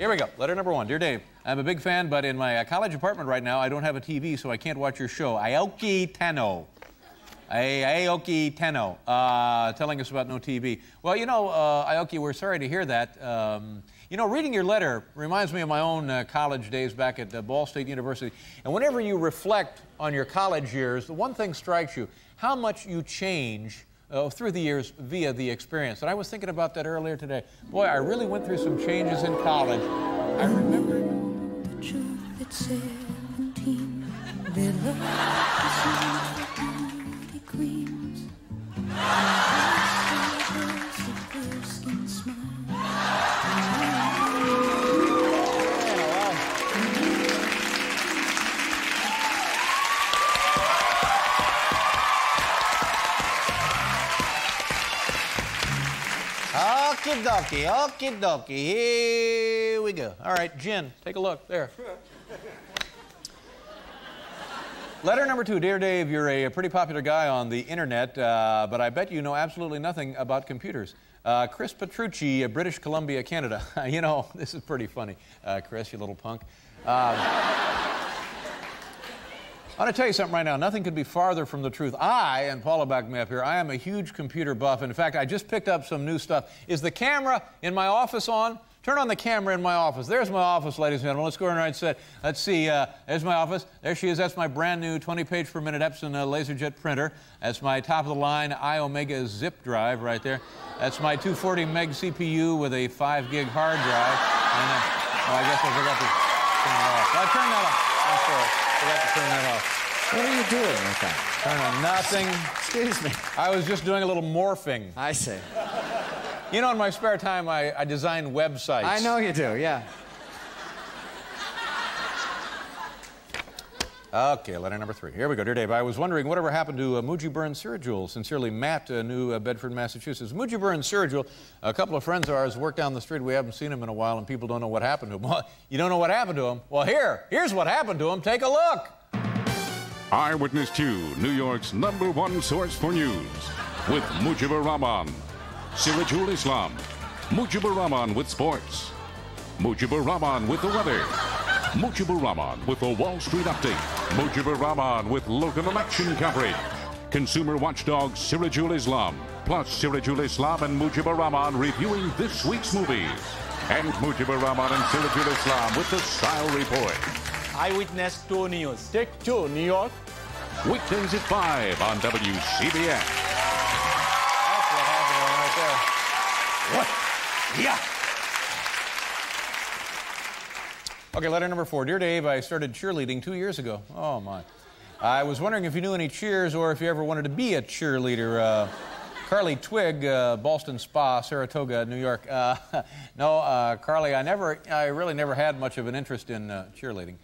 Here we go. Letter number 1. Dear Dave, I'm a big fan, but in my college apartment right now, I don't have a TV, so I can't watch your show. Aoki Tenno. Aoki Tenno, telling us about no TV. Well, you know, Aoki, we're sorry to hear that. You know, reading your letter reminds me of my own college days back at Ball State University. And whenever you reflect on your college years, the one thing strikes you, how much you change through the years via the experience. And I was thinking about that earlier today. Boy, I really went through some changes in college. I remember... The truth at 17, their love is beauty queens. Okie dokie, okie dokie, here we go. All right, Jen, take a look, there. Letter number 2, Dear Dave, you're a pretty popular guy on the internet, but I bet you know absolutely nothing about computers. Chris Petrucci, British Columbia, Canada. You know, this is pretty funny, Chris, you little punk. I want to tell you something right now. Nothing could be farther from the truth. And Paula backed me up here, I am a huge computer buff. In fact, I just picked up some new stuff. Is the camera in my office on? Turn on the camera in my office. There's my office, ladies and gentlemen. Let's go ahead and set. Let's see. There's my office. There she is. That's my brand new 20-page per minute Epson LaserJet printer. That's my top-of-the-line iOmega zip drive right there. That's my 240 meg CPU with a 5 gig hard drive. And I guess I forgot to turn it off. I turned that off. I'm sorry. Forgot to turn that off. What are you doing with that? Turn on nothing. Excuse me. I was just doing a little morphing. I see. You know, in my spare time, I design websites. I know you do, yeah. Okay, letter number 3. Here we go. Dear Dave, I was wondering whatever happened to Mujibur and Sirajul. Sincerely, Matt, New Bedford, Massachusetts. Mujibur and Sirajul, a couple of friends of ours work down the street. We haven't seen them in a while, and people don't know what happened to them. Well, you don't know what happened to them? Well, here's what happened to them. Take a look. Eyewitness 2, New York's #1 source for news, with Mujibur Rahman, Sirajul Islam, Mujibur Rahman with sports, Mujibur Rahman with the weather, Mujibur Rahman with the Wall Street update, Mujibur Rahman with local election coverage, consumer watchdog Sirajul Islam, plus Sirajul Islam and Mujibur Rahman reviewing this week's movies, and Mujibur Rahman and Sirajul Islam with the Style Report. Eyewitness 2 News. Take 2, New York. Weekdays at 5 on WCBS. That's what happened right there. What? Yeah. Okay, letter number 4. Dear Dave, I started cheerleading 2 years ago. Oh, my. I was wondering if you knew any cheers or if you ever wanted to be a cheerleader. Carly Twigg, Ballston Spa, Saratoga, New York. No, Carly, I really never had much of an interest in cheerleading.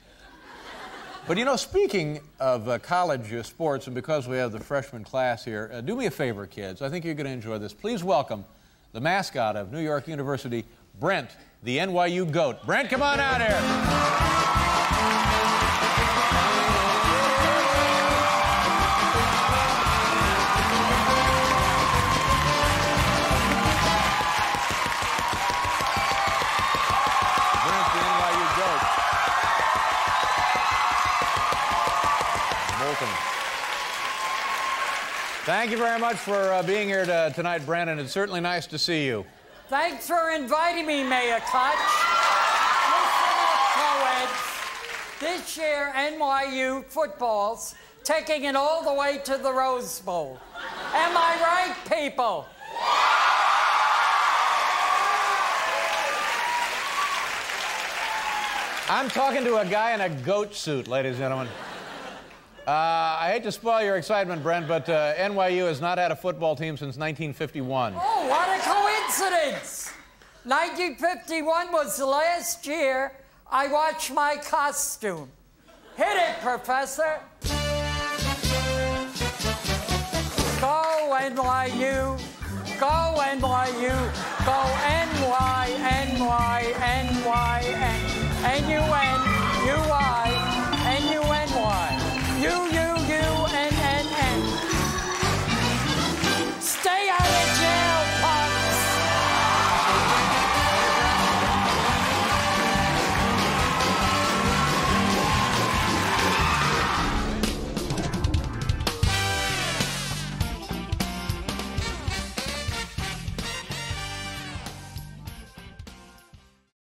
But, you know, speaking of college sports, and because we have the freshman class here, do me a favor, kids. I think you're going to enjoy this. Please welcome the mascot of New York University, Brent, the NYU GOAT. Brent, come on out here. Brent, the NYU GOAT. Welcome. Thank you very much for being here tonight, Brandon. It's certainly nice to see you. Thanks for inviting me, Mayor Kutch. Listen up, co-eds. This year, NYU football's taking it all the way to the Rose Bowl. Am I right, people? I'm talking to a guy in a goat suit, ladies and gentlemen. I hate to spoil your excitement, Brent, but NYU has not had a football team since 1951. Oh, what a coincidence! 1951 was the last year I watched my costume. Hit it, Professor. Go NYU, go NYU, go NY, NY, NY, N-U-N-U-I.